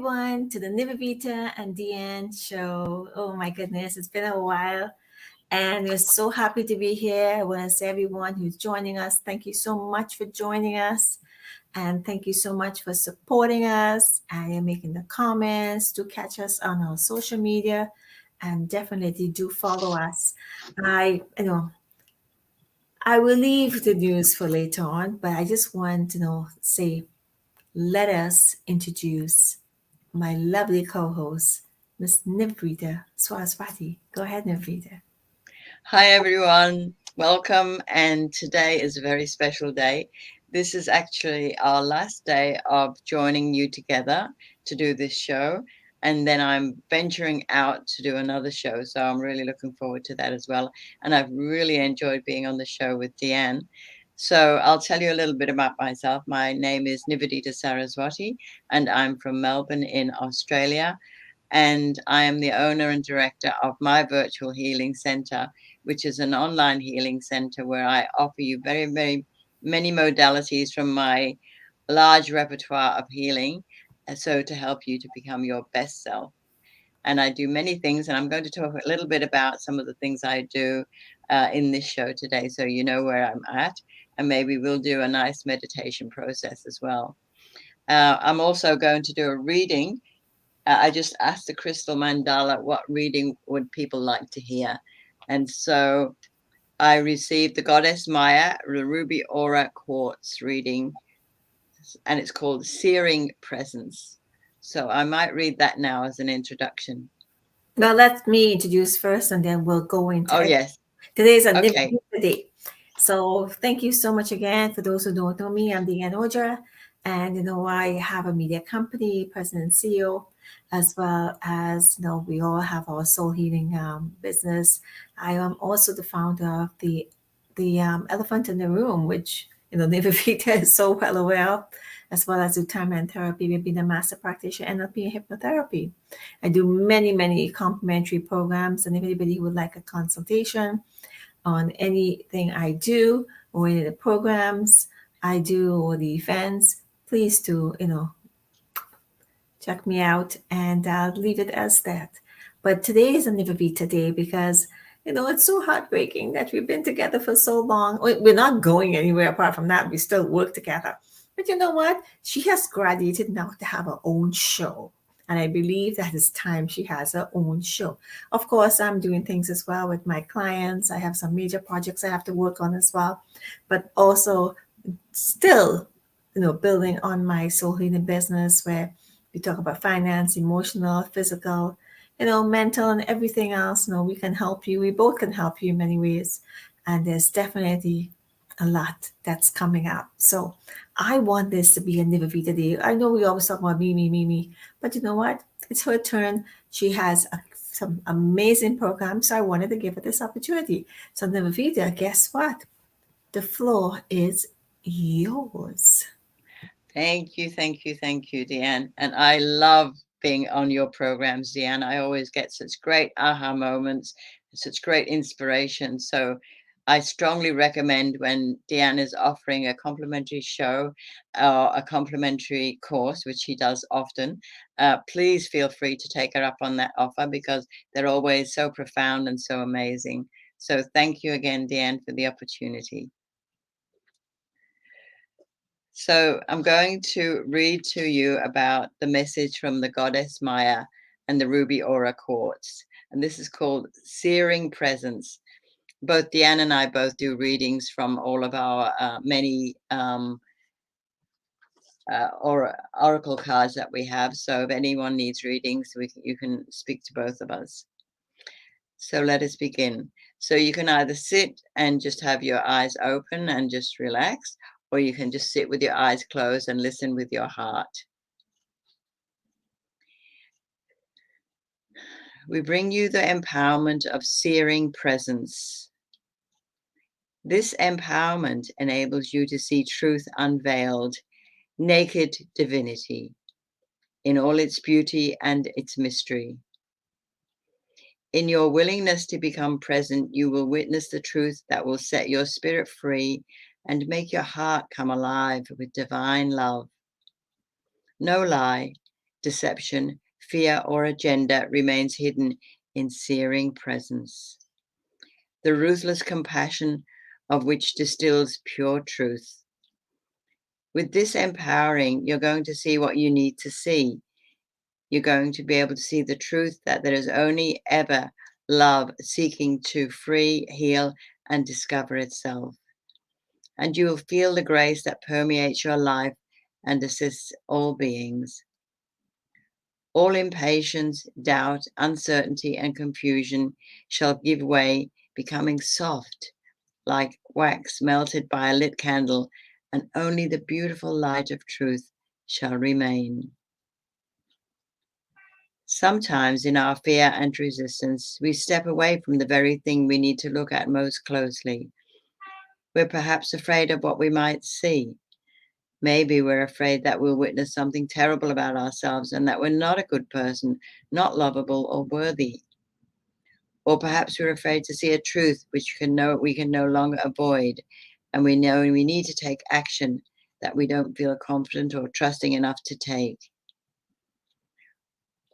everyone to the Nivedita and Dianne show. Oh my goodness, it's been a while and we're so happy to be here. I want to say everyone who's joining us, thank you so much for joining us and thank you so much for supporting us and making the comments. Do catch us on our social media and definitely do follow us. I will leave the news for later on, but I just want to say let us introduce my lovely co-host, Miss Nivedita Saraswati. Go ahead, Nivedita. Hi, everyone. Welcome. And today is a very special day. This is actually our last day of joining you together to do this show. And then I'm venturing out to do another show. So I'm really looking forward to that as well. And I've really enjoyed being on the show with Dianne. So I'll tell you a little bit about myself. My name is Nivedita Saraswati, and I'm from Melbourne in Australia. And I am the owner and director of my virtual healing center, which is an online healing center where I offer you very, very many modalities from my large repertoire of healing. So to help you to become your best self. And I do many things, and I'm going to talk a little bit about some of the things I do in this show today, so you know where I'm at, and maybe we'll do a nice meditation process as well. I'm also going to do a reading. I just asked the crystal mandala what reading would people like to hear. And so I received the Goddess Maya, the Ruby Aura Quartz reading, and it's called Searing Presence. So I might read that now as an introduction. Well, let me introduce first and then we'll go into Oh, yes. Today's a Okay. Nivedita day. So thank you so much again. For those who don't know me, I'm Dianne Ojar. And I have a media company, president and CEO, as well as we all have our soul healing business. I am also the founder of the Elephant in the Room, which Nivedita is so well aware of, as well as do time and therapy. We've been a master practitioner, NLP and hypnotherapy. I do many complimentary programs, and if anybody would like a consultation on anything I do or any of the programs I do or the events, please do, check me out and I'll leave it as that. But today is a Nivedita day because, it's so heartbreaking that we've been together for so long. We're not going anywhere apart from that. We still work together. But you know what? She has graduated now to have her own show. And I believe that it's time she has her own show. Of course, I'm doing things as well with my clients. I have some major projects I have to work on as well. But also still, building on my soul healing business where we talk about finance, emotional, physical, mental and everything else. We can help you. We both can help you in many ways. And there's definitely a lot that's coming up. So I want this to be a Nivedita day. I know we always talk about me, but you know what? It's her turn. She has some amazing programs. So I wanted to give her this opportunity. So Nivedita, guess what? The floor is yours. Thank you, Dianne. And I love being on your programs, Dianne. I always get such great aha moments, such great inspiration. So I strongly recommend when Dianne is offering a complimentary show or a complimentary course, which she does often, please feel free to take her up on that offer because they're always so profound and so amazing. So thank you again, Dianne, for the opportunity. So I'm going to read to you about the message from the Goddess Maya and the Ruby Aura Quartz. And this is called Searing Presence. Both Dianne and I both do readings from all of our many oracle cards that we have. So if anyone needs readings, you can speak to both of us. So let us begin. So you can either sit and just have your eyes open and just relax, or you can just sit with your eyes closed and listen with your heart. We bring you the empowerment of searing presence. This empowerment enables you to see truth unveiled, naked divinity, in all its beauty and its mystery. In your willingness to become present, you will witness the truth that will set your spirit free and make your heart come alive with divine love. No lie, deception, fear, or agenda remains hidden in searing presence. The ruthless compassion of which distills pure truth. With this empowering, you're going to see what you need to see. You're going to be able to see the truth that there is only ever love seeking to free, heal, and discover itself. And you will feel the grace that permeates your life and assists all beings. All impatience, doubt, uncertainty, and confusion shall give way, becoming soft, like wax melted by a lit candle, and only the beautiful light of truth shall remain. Sometimes in our fear and resistance, we step away from the very thing we need to look at most closely. We're perhaps afraid of what we might see. Maybe we're afraid that we'll witness something terrible about ourselves and that we're not a good person, not lovable or worthy. Or perhaps we're afraid to see a truth which we can no longer avoid, and we know we need to take action that we don't feel confident or trusting enough to take.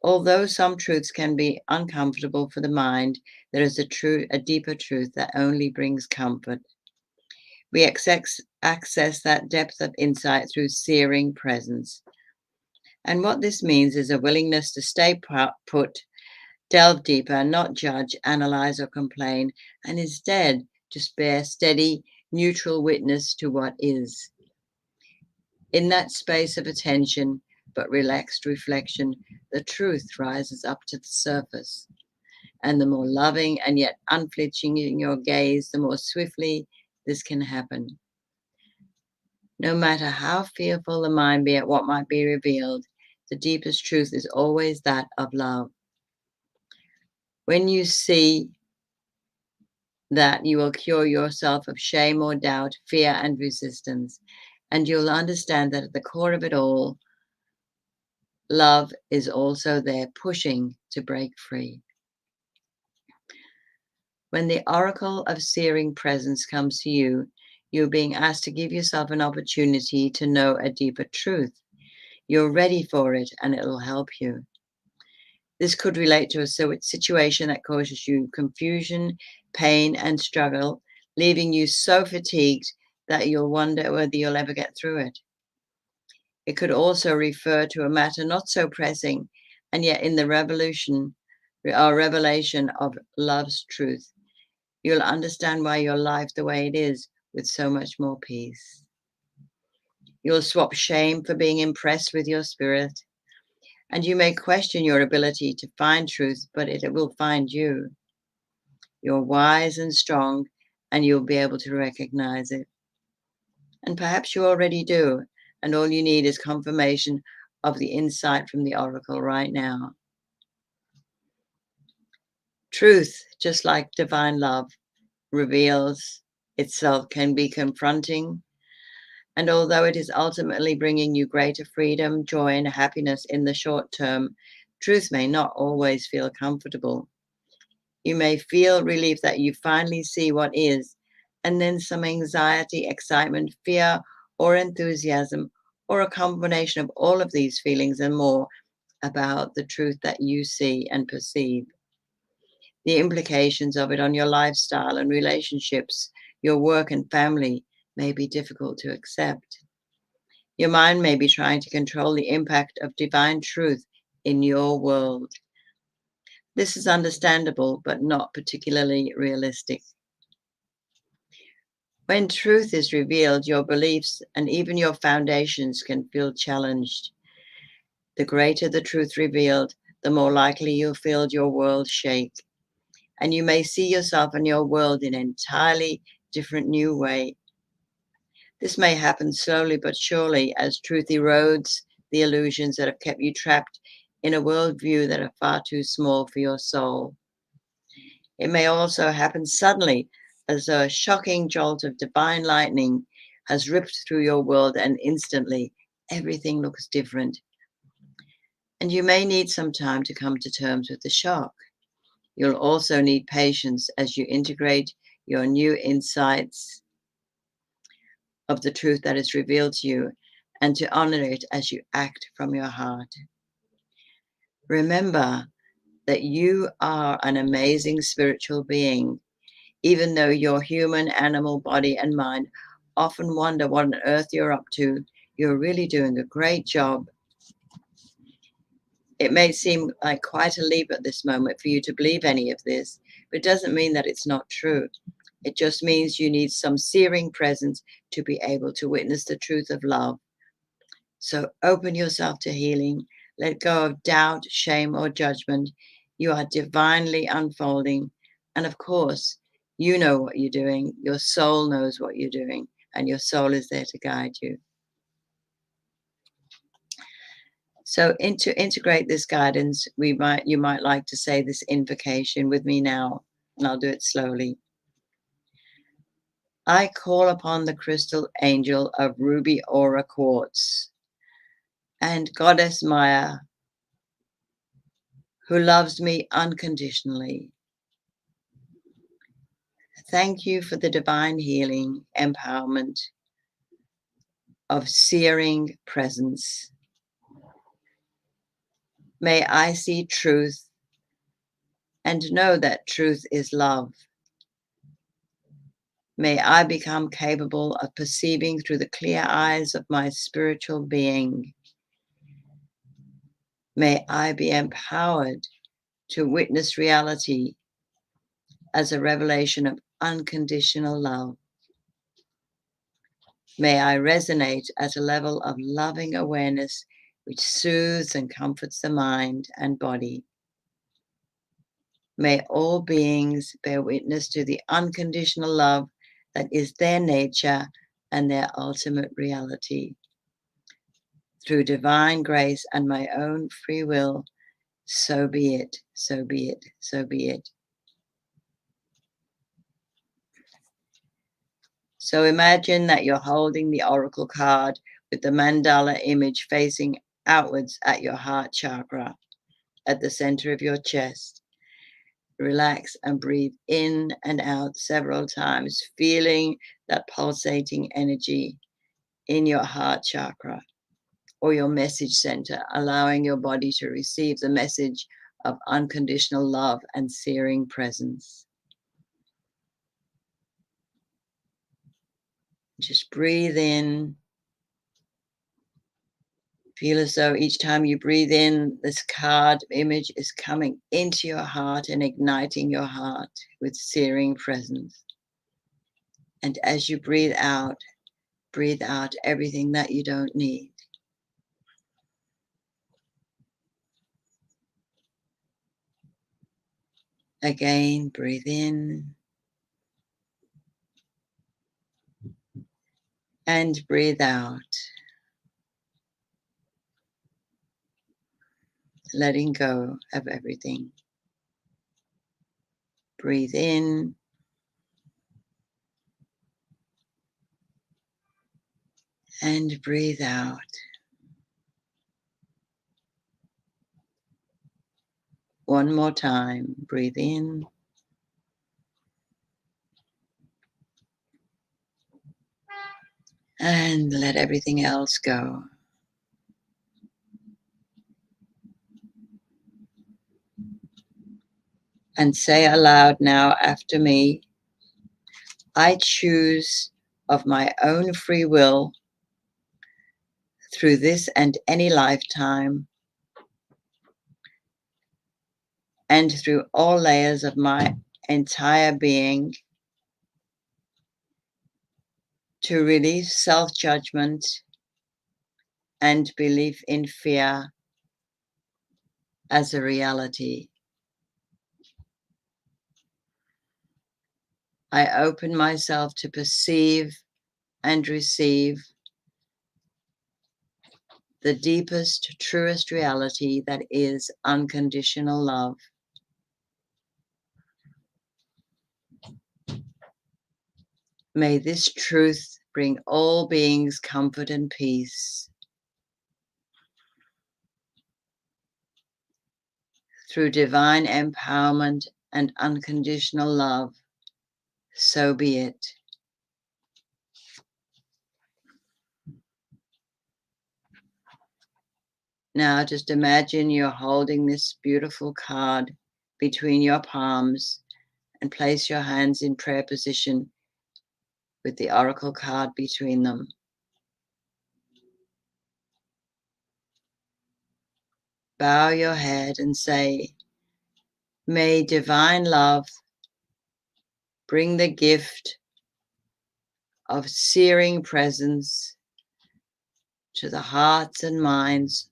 Although some truths can be uncomfortable for the mind, there is a deeper truth that only brings comfort. We access that depth of insight through searing presence. And what this means is a willingness to stay put, delve deeper, not judge, analyze, or complain, and instead just bear steady, neutral witness to what is. In that space of attention, but relaxed reflection, the truth rises up to the surface. And the more loving and yet unflinching in your gaze, the more swiftly this can happen. No matter how fearful the mind be at what might be revealed, the deepest truth is always that of love. When you see that, you will cure yourself of shame or doubt, fear and resistance, and you'll understand that at the core of it all, love is also there pushing to break free. When the oracle of searing presence comes to you, you're being asked to give yourself an opportunity to know a deeper truth. You're ready for it and it'll help you. This could relate to a situation that causes you confusion, pain, and struggle, leaving you so fatigued that you'll wonder whether you'll ever get through it. It could also refer to a matter not so pressing, and yet in the revelation of love's truth, you'll understand why you're life the way it is with so much more peace. You'll swap shame for being impressed with your spirit, and you may question your ability to find truth, but it will find you. You're wise and strong, and you'll be able to recognize it. And perhaps you already do, and all you need is confirmation of the insight from the oracle right now. Truth, just like divine love, reveals itself, can be confronting, and although it is ultimately bringing you greater freedom, joy, and happiness in the short term, truth may not always feel comfortable. You may feel relief that you finally see what is, and then some anxiety, excitement, fear, or enthusiasm, or a combination of all of these feelings and more about the truth that you see and perceive. The implications of it on your lifestyle and relationships, your work and family may be difficult to accept. Your mind may be trying to control the impact of divine truth in your world. This is understandable, but not particularly realistic. When truth is revealed, your beliefs and even your foundations can feel challenged. The greater the truth revealed, the more likely you'll feel your world shake. And you may see yourself and your world in an entirely different new way. This may happen slowly but surely as truth erodes the illusions that have kept you trapped in a worldview that are far too small for your soul. It may also happen suddenly, as though a shocking jolt of divine lightning has ripped through your world and instantly everything looks different. And you may need some time to come to terms with the shock. You'll also need patience as you integrate your new insights of the truth that is revealed to you, and to honor it as you act from your heart. Remember that you are an amazing spiritual being, even though your human, animal body and mind often wonder what on earth you're up to. You're really doing a great job. It may seem like quite a leap at this moment for you to believe any of this, but it doesn't mean that it's not true. It just means you need some searing presence to be able to witness the truth of love. So open yourself to healing. Let go of doubt, shame, or judgment. You are divinely unfolding. And of course, you know what you're doing. Your soul knows what you're doing, and your soul is there to guide you. So to integrate this guidance, you might like to say this invocation with me now, and I'll do it slowly. I call upon the crystal angel of ruby aura quartz and Goddess Maya, who loves me unconditionally. Thank you for the divine healing, empowerment of searing presence. May I see truth and know that truth is love. May I become capable of perceiving through the clear eyes of my spiritual being. May I be empowered to witness reality as a revelation of unconditional love. May I resonate at a level of loving awareness which soothes and comforts the mind and body. May all beings bear witness to the unconditional love that is their nature and their ultimate reality. Through divine grace and my own free will, so be it, so be it, so be it. So imagine that you're holding the oracle card with the mandala image facing outwards at your heart chakra, at the center of your chest. Relax and breathe in and out several times, feeling that pulsating energy in your heart chakra or your message center, allowing your body to receive the message of unconditional love and searing presence. Just breathe in. Feel as though each time you breathe in, this card image is coming into your heart and igniting your heart with searing presence. And as you breathe out everything that you don't need. Again, breathe in and breathe out. Letting go of everything. Breathe in and breathe out. One more time. Breathe in and let everything else go. And say aloud now after me, I choose of my own free will through this and any lifetime and through all layers of my entire being to release self-judgment and belief in fear as a reality. I open myself to perceive and receive the deepest, truest reality that is unconditional love. May this truth bring all beings comfort and peace. Through divine empowerment and unconditional love, so be it. Now just imagine you're holding this beautiful card between your palms and place your hands in prayer position with the oracle card between them. Bow your head and say, may divine love bring the gift of searing presence to the hearts and minds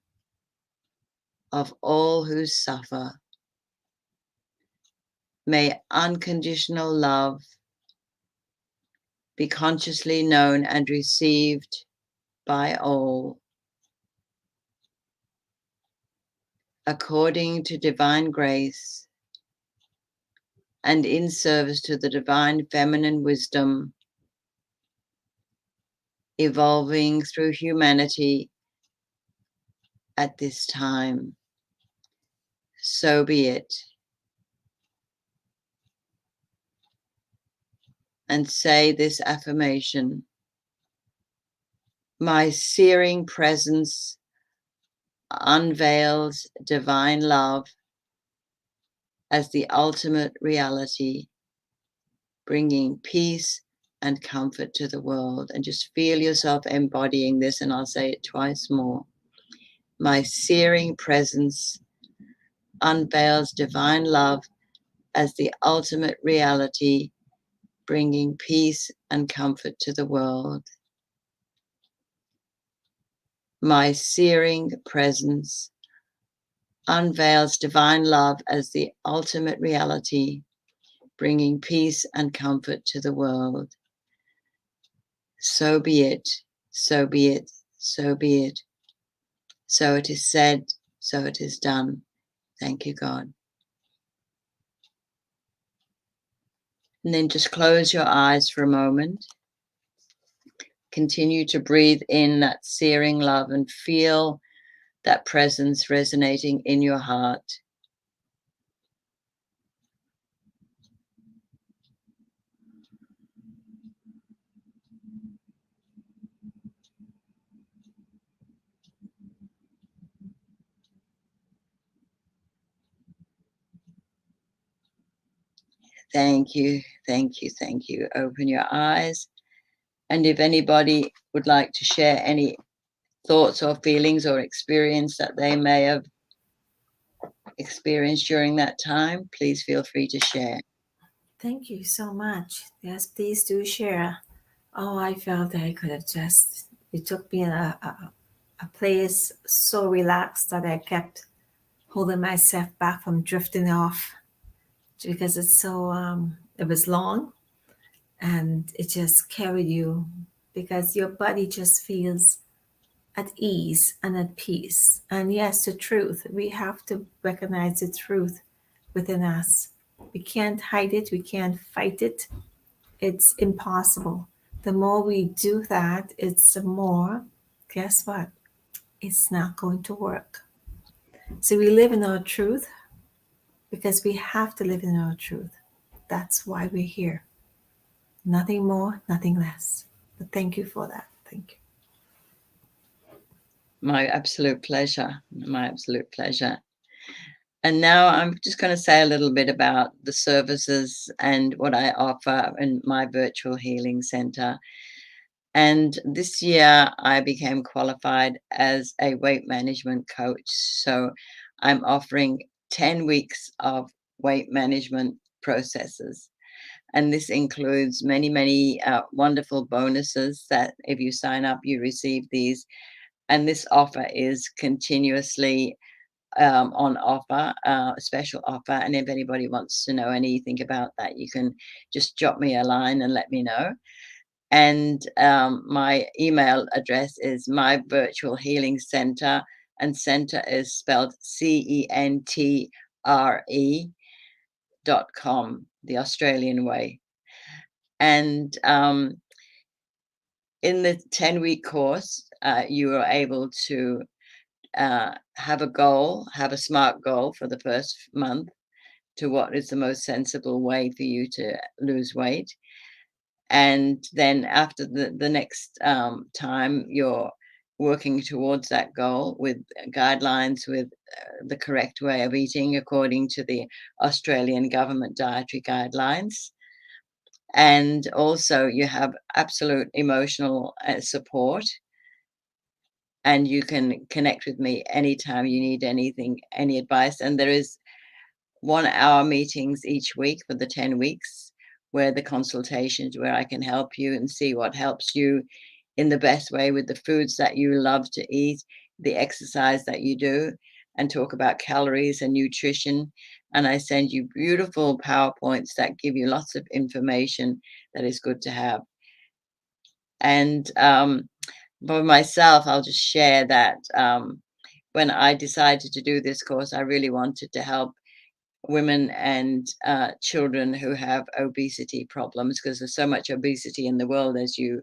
of all who suffer. May unconditional love be consciously known and received by all, according to divine grace and in service to the divine feminine wisdom evolving through humanity at this time. So be it. And say this affirmation: my searing presence unveils divine love as the ultimate reality, bringing peace and comfort to the world. And just feel yourself embodying this, and I'll say it twice more. My searing presence unveils divine love as the ultimate reality, bringing peace and comfort to the world. My searing presence unveils divine love as the ultimate reality, bringing peace and comfort to the world. So be it, so be it, so be it. So it is said, so it is done. Thank you, God. And then just close your eyes for a moment. Continue to breathe in that searing love and feel that presence resonating in your heart. Thank you, thank you, thank you. Open your eyes. And if anybody would like to share any thoughts or feelings or experience that they may have experienced during that time, please feel free to share. Thank you so much. Yes, please do share. Oh, I felt I could have just, it took me in a place so relaxed that I kept holding myself back from drifting off because it's so, it was long and it just carried you because your body just feels at ease and at peace. And yes, the truth, we have to recognize the truth within us. We can't hide it, we can't fight it. It's impossible. The more we do that, it's the more, guess what? It's not going to work. So we live in our truth because we have to live in our truth. That's why we're here. Nothing more, nothing less. But thank you for that. Thank you. My absolute pleasure. My absolute pleasure. And now I'm just going to say a little bit about the services and what I offer in my virtual healing center. And this year I became qualified as a weight management coach. So I'm offering 10 weeks of weight management processes. And this includes many, many wonderful bonuses that if you sign up, you receive these. And this offer is continuously on offer, a special offer. And if anybody wants to know anything about that, you can just drop me a line and let me know. And my email address is my virtual healing center, and center is spelled CENTRE.com, the Australian way. And in the 10-week course, you are able to have a goal, have a SMART goal for the first month to what is the most sensible way for you to lose weight. And then after the next time, your working towards that goal with guidelines, with the correct way of eating according to the Australian government dietary guidelines. And also, you have absolute emotional support, and you can connect with me anytime you need anything, any advice. And there is 1 hour meetings each week for the 10 weeks, where the consultations, where I can help you and see what helps you in the best way with the foods that you love to eat, the exercise that you do, and talk about calories and nutrition. And I send you beautiful PowerPoints that give you lots of information that is good to have. And for myself, I'll just share that when I decided to do this course, I really wanted to help women and children who have obesity problems, because there's so much obesity in the world, as you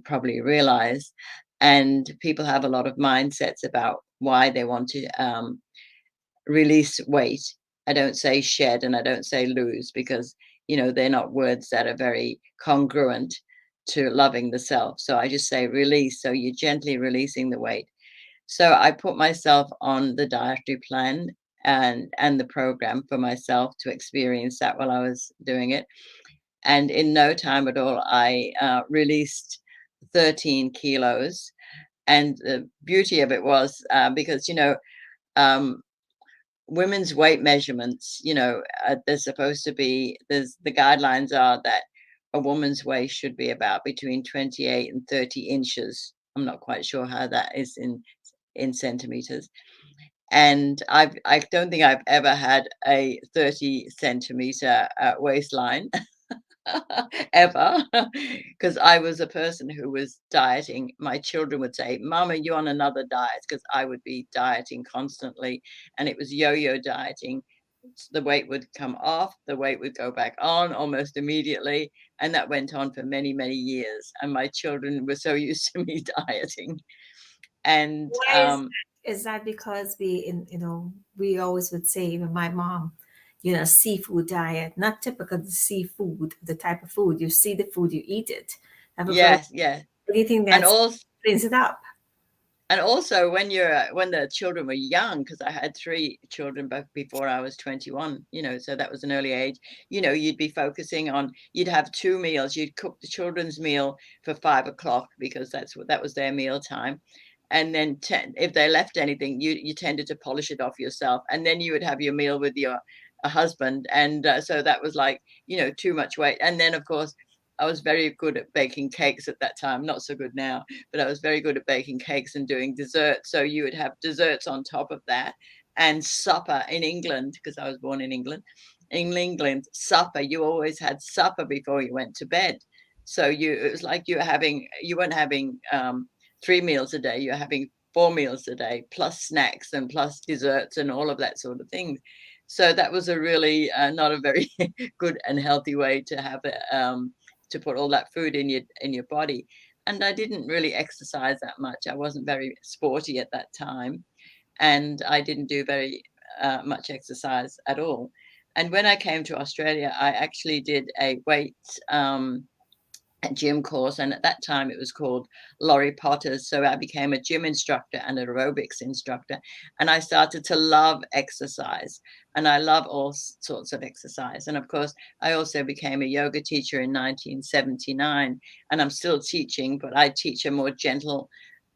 probably realize, and people have a lot of mindsets about why they want to release weight. I don't say shed and I don't say lose, because they're not words that are very congruent to loving the self. So I just say release. So you're gently releasing the weight. So I put myself on the dietary plan and the program for myself to experience that while I was doing it. And in no time at all, I released 13 kilos. And the beauty of it was because, um, women's weight measurements, there's supposed to be, the guidelines are that a woman's waist should be about between 28 and 30 inches. I'm not quite sure how that is in centimeters. And I don't think I've ever had a 30 centimeter waistline. Ever, because I was a person who was dieting. My children would say, "Mama, you on another diet?" Because I would be dieting constantly, and it was yo-yo dieting. The weight would come off, the weight would go back on almost immediately, and that went on for many, many years. And my children were so used to me dieting. And Why is that because we always would say, even my mom, seafood diet, not typical seafood, the type of food you see, the food you eat it. Have a very yes, yes, anything and that also cleans it up. And also when the children were young, because I had 3 children both before I was 21, so that was an early age. You'd be focusing on, you'd have 2 meals. You'd cook the children's meal for 5 o'clock, because that was their meal time. And then if they left anything, you tended to polish it off yourself. And then you would have your meal with your husband. And so that was like, too much weight. And then, of course, I was very good at baking cakes at that time, not so good now, but I was very good at baking cakes and doing desserts. So you would have desserts on top of that, and supper in England, because I was born in England. In England, supper, you always had supper before you went to bed. So it was like you weren't having 3 meals a day, you're having 4 meals a day, plus snacks and plus desserts and all of that sort of thing. So that was a really not a very good and healthy way to have it. To put all that food in your body. And I didn't really exercise that much. I wasn't very sporty at that time, and I didn't do very much exercise at all. And when I came to Australia, I actually did a weight a gym course, and at that time it was called Laurie Potter's. So I became a gym instructor and an aerobics instructor, and I started to love exercise, and I love all sorts of exercise. And of course, I also became a yoga teacher in 1979, and I'm still teaching, but I teach a more gentle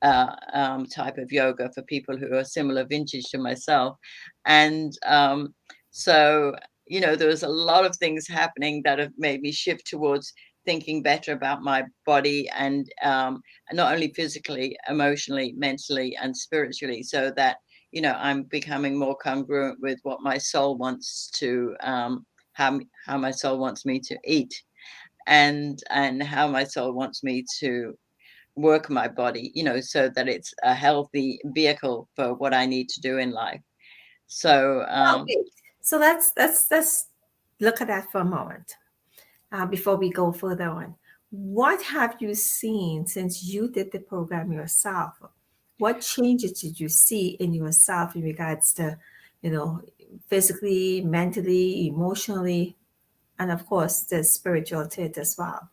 type of yoga for people who are similar vintage to myself. And so there was a lot of things happening that have made me shift towards thinking better about my body, and not only physically, emotionally, mentally, and spiritually, so that I'm becoming more congruent with what my soul wants to how my soul wants me to eat, and how my soul wants me to work my body, so that it's a healthy vehicle for what I need to do in life. So Well, wait. So let's look at that for a moment before we go further on. What have you seen since you did the program yourself? What changes did you see in yourself in regards to, you know, physically, mentally, emotionally, and of course the spiritual too as well?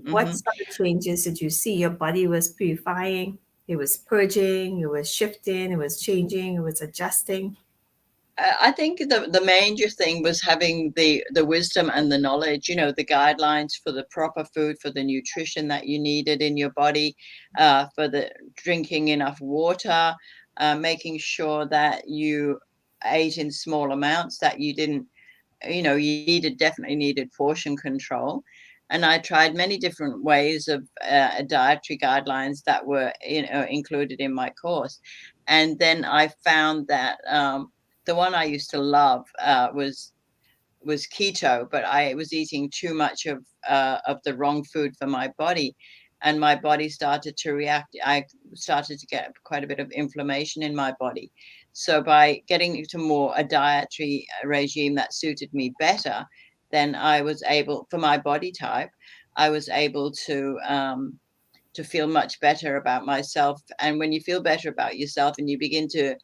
What mhm. sort of changes did you see? Your body was purifying. It was purging, it was shifting, it was changing, it was adjusting. I think the major thing was having the wisdom and the knowledge, the guidelines for the proper food, for the nutrition that you needed in your body, for the drinking enough water, making sure that you ate in small amounts, that you didn't, you definitely needed portion control. And I tried many different ways of dietary guidelines that were, included in my course. And then I found that the one I used to love was keto, but I was eating too much of the wrong food for my body, and my body started to react. I started to get quite a bit of inflammation in my body. So by getting to more a dietary regime that suited me better, then I was able, for my body type, I was able to feel much better about myself. And when you feel better about yourself and you begin to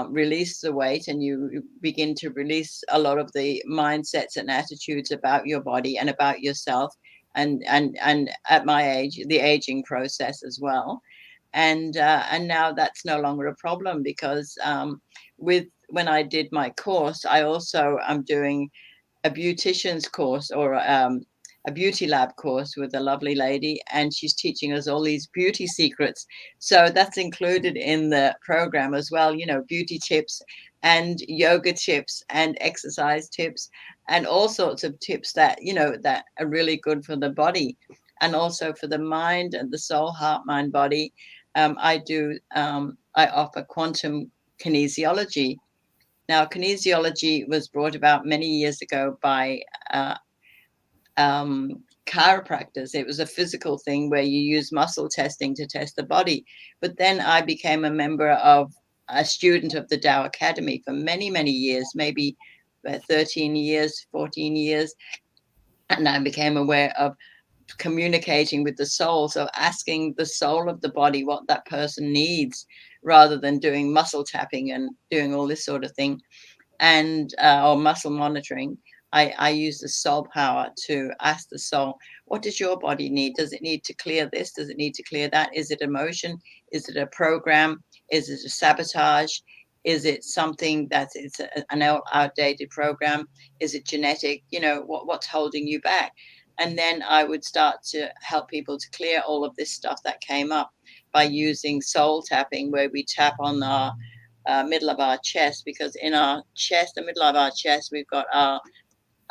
release the weight, and you begin to release a lot of the mindsets and attitudes about your body and about yourself, and at my age, the aging process as well. And now that's no longer a problem, because with when I did my course, I also am doing a beautician's course, or a beauty lab course with a lovely lady, and she's teaching us all these beauty secrets. So that's included in the program as well, beauty tips and yoga tips and exercise tips and all sorts of tips that, that are really good for the body and also for the mind and the soul, heart, mind, body. I offer quantum kinesiology. Now, kinesiology was brought about many years ago by uh, chiropractors. It was a physical thing where you use muscle testing to test the body. But then I became a student of the Tao Academy for many, many years, maybe 13 years, 14 years. And I became aware of communicating with the soul. So asking the soul of the body what that person needs rather than doing muscle tapping and doing all this sort of thing, and or muscle monitoring. I use the soul power to ask the soul, what does your body need? Does it need to clear this? Does it need to clear that? Is it emotion? Is it a program? Is it a sabotage? Is it something an outdated program? Is it genetic? What's holding you back? And then I would start to help people to clear all of this stuff that came up by using soul tapping, where we tap on our middle of our chest, because in our chest, the middle of our chest, we've got our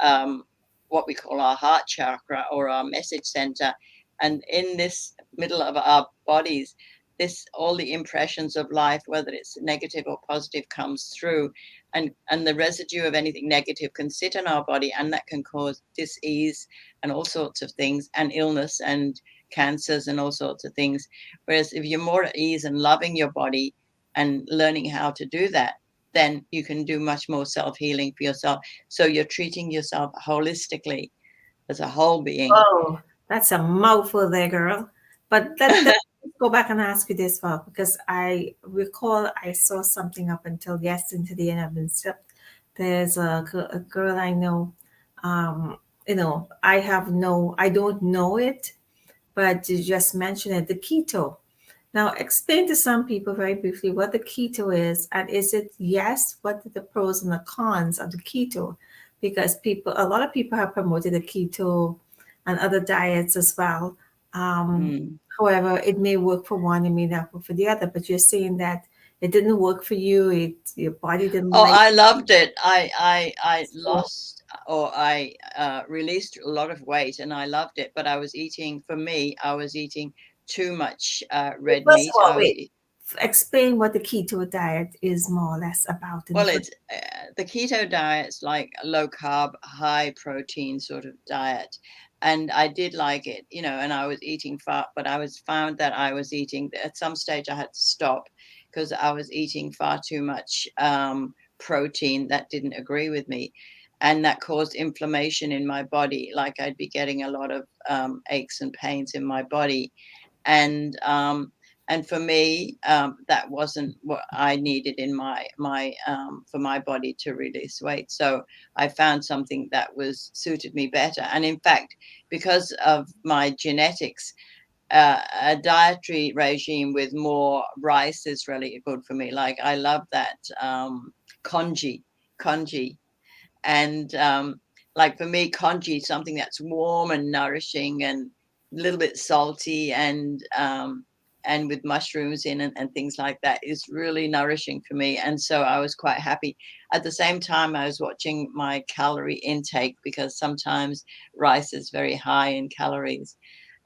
um, what we call our heart chakra, or our message center, and in this middle of our bodies, this all the impressions of life, whether it's negative or positive, comes through, and the residue of anything negative can sit in our body, and that can cause dis-ease and all sorts of things, and illness and cancers and all sorts of things. Whereas if you're more at ease and loving your body and learning how to do that, then you can do much more self-healing for yourself. So you're treating yourself holistically as a whole being. Oh, that's a mouthful there, girl. But let's go back and ask you this, Val, because I recall I saw something up until yesterday, and I've been stuck. There's a girl I know. Um, I don't know it, but you just mentioned it, the keto. Now, explain to some people very briefly what the keto is, and is it, yes, what are the pros and the cons of the keto? Because a lot of people have promoted the keto and other diets as well. Um, Mm. However, it may work for one, it may not work for the other. But you're saying that it didn't work for you. Your body didn't Oh, like I loved it. I it. lost, or I released a lot of weight, and I loved it. But for me, I was eating too much red First of meat. all, wait. Explain what the keto diet is more or less about in the Well, first. it's the keto diet's like a low carb, high protein sort of diet, and I did like it, and I was eating fat, but I was found that I was eating at some stage. I had to stop because I was eating far too much protein that didn't agree with me, and that caused inflammation in my body. Like I'd be getting a lot of aches and pains in my body, and for me, that wasn't what I needed in my for my body to release weight. So I found something that was suited me better. And in fact, because of my genetics, a dietary regime with more rice is really good for me. Like I love that congee, congee, and like for me, congee is something that's warm and nourishing and a little bit salty and with mushrooms in and things like that is really nourishing for me. And so I was quite happy. At the same time, I was watching my calorie intake because sometimes rice is very high in calories.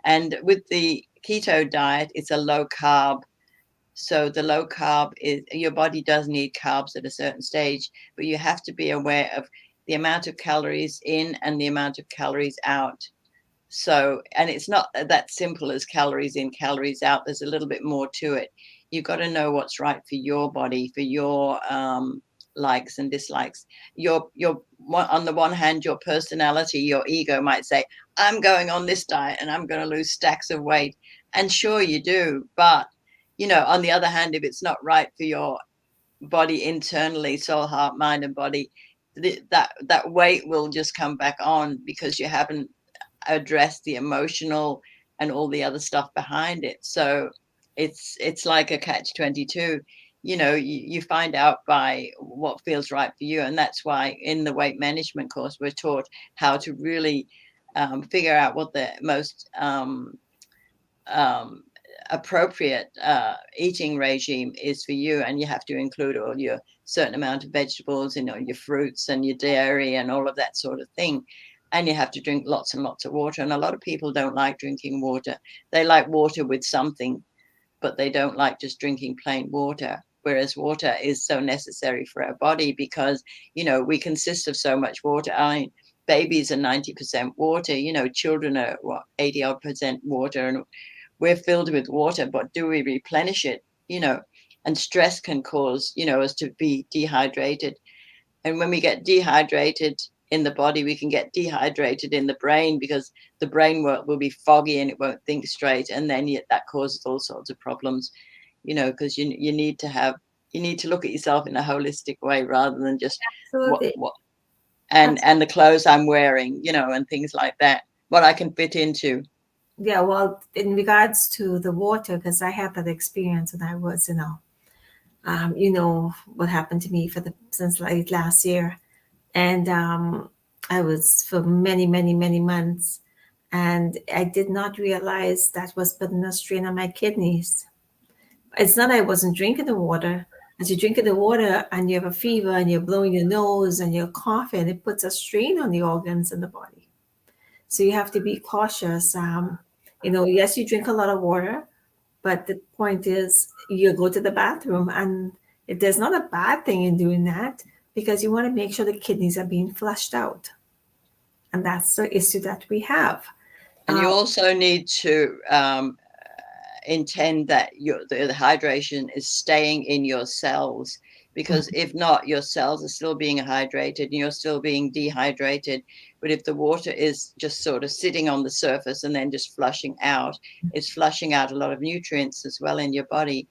And with the keto diet, it's a low carb. So the low carb is your body does need carbs at a certain stage, but you have to be aware of the amount of calories in and the amount of calories out. So, and it's not that simple as calories in, calories out. There's a little bit more to it. You've got to know what's right for your body, for your likes and dislikes. Your on the one hand, your personality, your ego might say, "I'm going on this diet and I'm going to lose stacks of weight," and sure you do, but on the other hand, if it's not right for your body internally, soul, heart, mind, and body, that weight will just come back on because you haven't address the emotional and all the other stuff behind it. So it's like a catch 22. You find out by what feels right for you, and that's why in the weight management course we're taught how to really figure out what the most um, appropriate eating regime is for you, and you have to include all your certain amount of vegetables, your fruits and your dairy and all of that sort of thing. And you have to drink lots and lots of water. And a lot of people don't like drinking water. They like water with something, but they don't like just drinking plain water. Whereas water is so necessary for our body because, we consist of so much water. I mean, babies are 90% water, children are 80 odd percent water, and we're filled with water, but do we replenish it? And stress can cause, us to be dehydrated. And when we get dehydrated in the body, we can get dehydrated in the brain because the brain will be foggy and it won't think straight. And then that causes all sorts of problems, because you need to look at yourself in a holistic way rather than just Absolutely. what and the clothes I'm wearing, and things like that, what I can fit into. Yeah, well, in regards to the water, because I had that experience when I was, what happened to me since like last year, and I was for many, many, many months, and I did not realize that was putting a strain on my kidneys. It's not I wasn't drinking the water. As you're drinking the water and you have a fever and you're blowing your nose and you're coughing, it puts a strain on the organs in the body. So you have to be cautious. Yes, you drink a lot of water, but the point is you go to the bathroom, and there's not a bad thing in doing that because you want to make sure the kidneys are being flushed out. And that's the issue that we have. And you also need to intend that the hydration is staying in your cells, because if not, your cells are still being hydrated and you're still being dehydrated. But if the water is just sort of sitting on the surface and then just flushing out, it's flushing out a lot of nutrients as well in your body,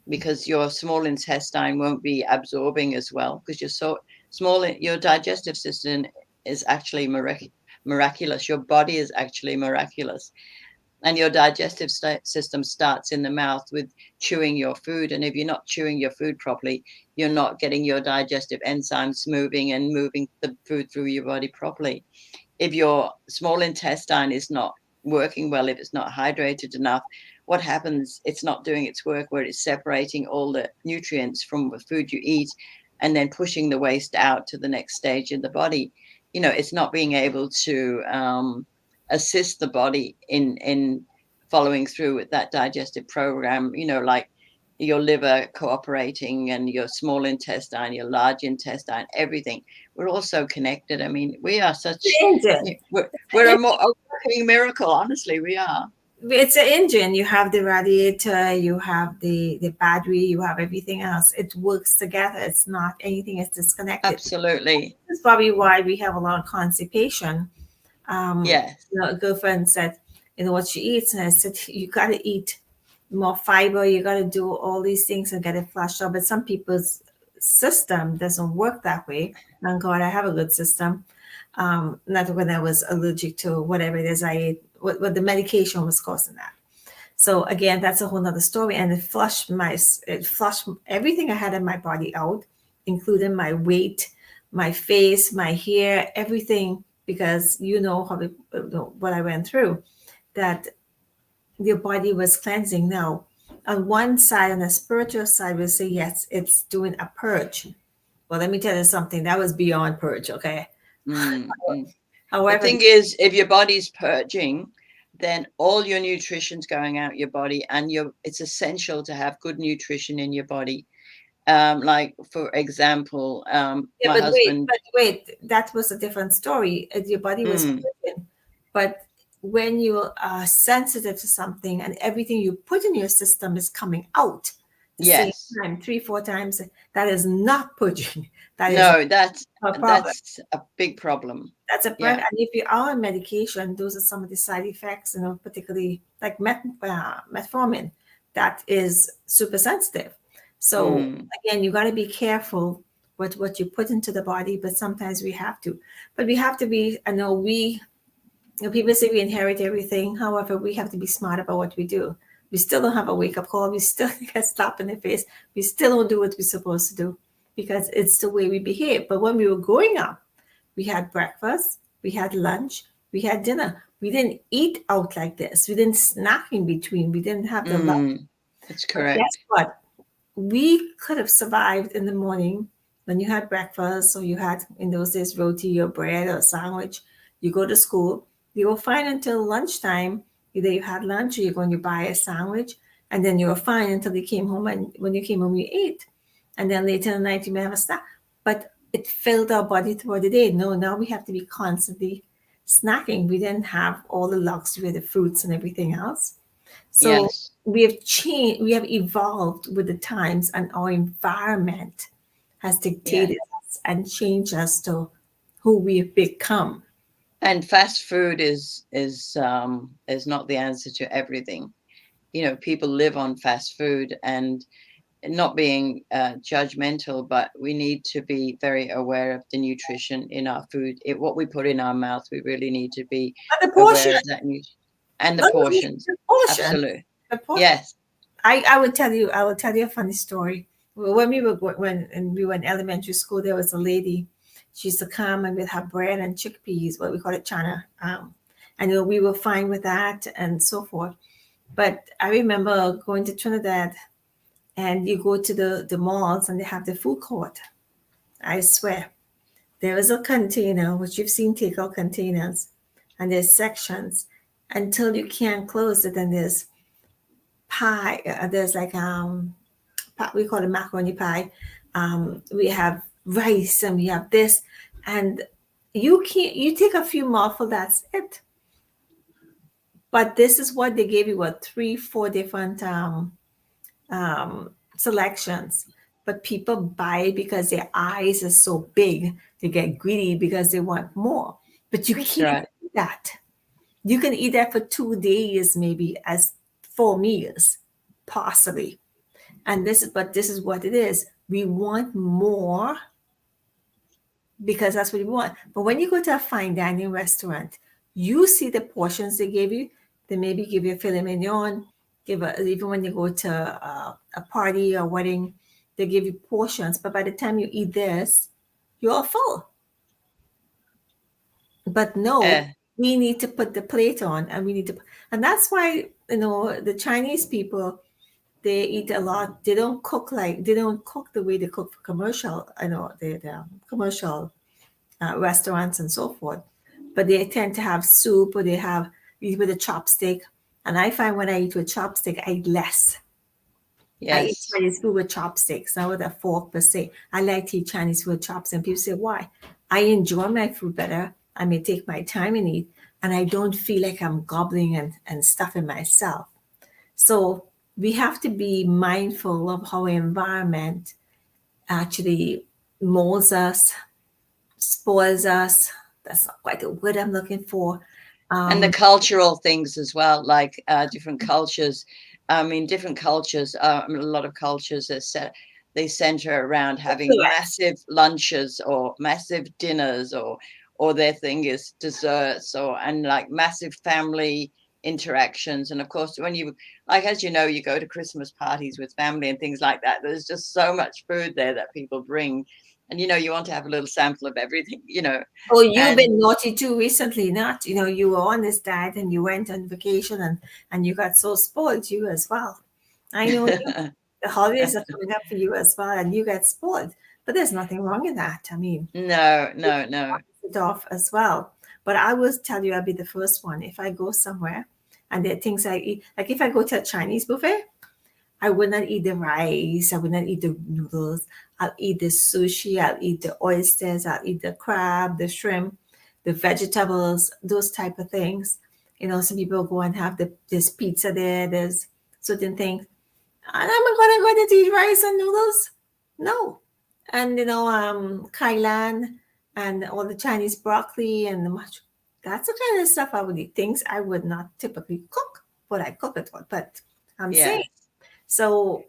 because your small intestine won't be absorbing as well because you're so small. Your digestive system is actually miraculous. Your body is actually miraculous. And your digestive system starts in the mouth with chewing your food. And if you're not chewing your food properly, you're not getting your digestive enzymes moving and moving the food through your body properly. If your small intestine is not working well, if it's not hydrated enough, what happens? It's not doing its work where it's separating all the nutrients from the food you eat and then pushing the waste out to the next stage in the body. It's not being able to assist the body in following through with that digestive program, like your liver cooperating and your small intestine, your large intestine, everything. We're all so connected. I mean, we are such, Engine. we're a working miracle. Honestly, we are. It's an engine. You have the radiator, you have the battery, you have everything else. It works together. It's not anything is disconnected. Absolutely. This is probably why we have a lot of constipation. Yes. A girlfriend said, what she eats, and I said, you got to eat more fiber. You got to do all these things and get it flushed out. But some people's system doesn't work that way. Thank God I have a good system. Not when I was allergic to whatever it is I ate, what the medication was causing that. So again, that's a whole nother story. And it flushed everything I had in my body out, including my weight, my face, my hair, everything, because you know what I went through. That your body was cleansing. Now, on one side, on the spiritual side, we'll say yes, it's doing a purge. Well, let me tell you something. That was beyond purge. Okay. Mm-hmm. The However, thing is, if your body's purging, then all your nutrition's going out your body, and it's essential to have good nutrition in your body. Like for example, yeah, my husband. but wait, that was a different story. Your body was Mm, purging, but when you are sensitive to something and everything you put in your system is coming out the same yes, time, 3, 4 times, that is not purging. That is no, a problem. that's a big problem. That's a problem. Yeah. And if you are on medication, those are some of the side effects, particularly like metformin, that is super sensitive. So Mm, again, you got to be careful with what you put into the body, but sometimes we have to. But we have to be, I know people say we inherit everything. However, we have to be smart about what we do. We still don't have a wake up call. We still get slapped in the face. We still don't do what we're supposed to do because it's the way we behave. But when we were growing up, we had breakfast, we had lunch, we had dinner. We didn't eat out like this. We didn't snack in between. We didn't have the lunch. mm, that's But guess correct. what? We could have survived in the morning when you had breakfast, or you had in those days roti or bread or sandwich. You go to school, you were fine until lunchtime. Either you had lunch or you're going to buy a sandwich, and then you were fine until you came home. And when you came home, you ate. And then later in the night, you may have a snack. But it filled our body throughout the day. No, now we have to be constantly snacking. We didn't have all the luxury, the fruits and everything else. So Yes. we have changed, we have evolved with the times, and our environment has Yeah. dictated us and changed us to who we've become. And fast food is not the answer to everything. You know, people live on fast food, and not being judgmental, but we need to be very aware of the nutrition in our food. What we put in our mouth, we really need to be But the portion, aware of that and the not only portions. the portion, Absolutely. the portion. Yes. I will tell you a funny story. When we were in elementary school, there was a lady. She used to come and with her bread and chickpeas, what we call it chana. And we were fine with that and so forth. But I remember going to Trinidad, and you go to the malls and they have the food court. I swear. There is a container, which you've seen takeout containers, and there's sections until you can't close it. And there's pie. There's like we call it macaroni pie. We have rice and we have this, and you take a few mouthfuls, that's it. But this is what they gave you, what, 3, 4 different selections. But people buy it because their eyes are so big. They get greedy because they want more. But you That's can't right. eat that. You can eat that for 2 days, maybe as 4 meals, possibly. But this is what it is. We want more because that's what we want. But when you go to a fine dining restaurant, you see the portions they give you. They maybe give you a filet mignon. Even when you go to a party or wedding, they give you portions. But by the time you eat this, you're full. But no, Uh, we need to put the plate on, and we need to, and that's why the Chinese people, they eat a lot. They don't cook the way they cook for commercial. I know the commercial restaurants and so forth, but they tend to have soup, or they have eat with a chopstick. And I find when I eat with chopstick, I eat less. I eat yes. Chinese food with chopsticks, not with a fork per se. I like to eat Chinese food with chopsticks. And people say, why? I enjoy my food better. I may take my time and eat, and I don't feel like I'm gobbling and stuffing myself. So we have to be mindful of how our environment actually molds us, spoils us. That's not quite the word I'm looking for. And the Um, cultural things as well, like different cultures. I mean, different cultures. I mean, a lot of cultures are set. They center around having correct. massive lunches or massive dinners, or their thing is desserts, or and like massive family interactions. And of course, when you, like, as you know, you go to Christmas parties with family and things like that, there's just so much food there that people bring. And, you want to have a little sample of everything, Oh, you've and been naughty too recently, not? You were on this diet and you went on vacation and you got so spoiled, you as well. I know you. The holidays are coming up for you as well, and you get spoiled. But there's nothing wrong in that. I mean, no, no, no. it off as well. But I will tell you, I'll be the first one. If I go somewhere and there are things I eat, like if I go to a Chinese buffet, I would not eat the rice. I would not eat the noodles. I'll eat the sushi. I'll eat the oysters. I'll eat the crab, the shrimp, the vegetables, those type of things. Some people go and have this pizza there. There's certain things. And I'm going to eat rice and noodles. No. And, kailan and all the Chinese broccoli and the much. That's the kind of stuff I would eat. Things I would not typically cook, but I cook it. But I'm saying, Yes. so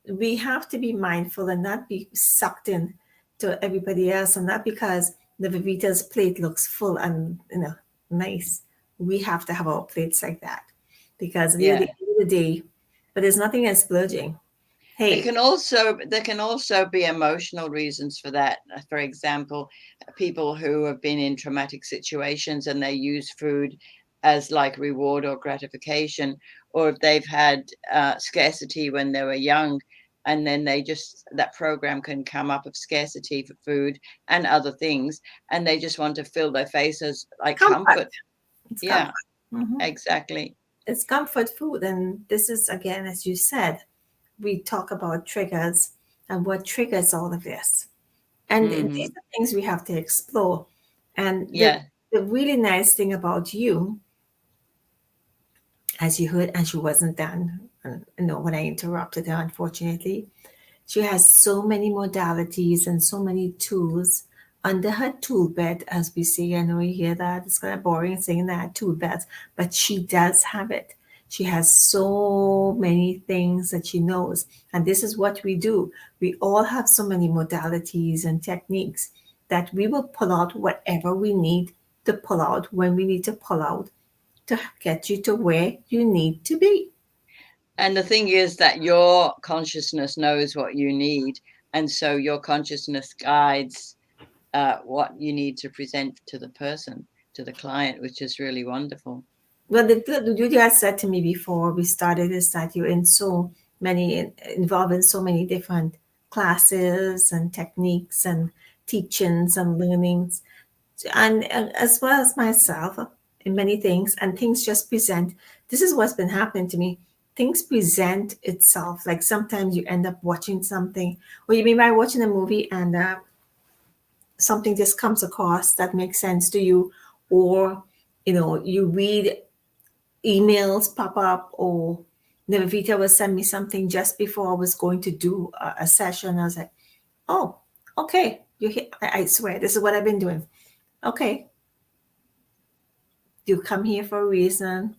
we have to be mindful and not be sucked in to everybody else, and not because the Vivita's plate looks full and nice. We have to have our plates like that, because near the Yeah. end of the day, but there's nothing as splurging. It Hey, can also there can also be emotional reasons for that. For example, people who have been in traumatic situations and they use food as like reward or gratification, or if they've had scarcity when they were young, and then that program can come up of scarcity for food and other things, and they just want to fill their faces like comfort. comfort. It's Yeah, comfort. Mhm. exactly. It's comfort food, and this is again, as you said, we talk about triggers and what triggers all of this. And these Hmm. are things we have to explore. And Yeah. the really nice thing about you, as you heard, and she wasn't done, and, when I interrupted her, unfortunately, she has so many modalities and so many tools under her tool bed, as we say. I know you hear that. It's kind of boring saying that, tool beds, but she does have it. She has so many things that she knows. And this is what we do. We all have so many modalities and techniques that we will pull out whatever we need to pull out when we need to pull out to get you to where you need to be. And the thing is that your consciousness knows what you need. And so your consciousness guides what you need to present to the person, to the client, which is really wonderful. Well, the you just said to me before we started is that you're in so many, involved in so many different classes and techniques and teachings and learnings, and as well as myself in many things, and things just present. This is what's been happening to me. Things present itself. Like sometimes you end up watching something, or you may be watching a movie and something just comes across that makes sense to you, or you read emails pop up, or Nivedita will send me something just before I was going to do a session. I was like, oh, okay, I swear, this is what I've been doing. Okay, you come here for a reason.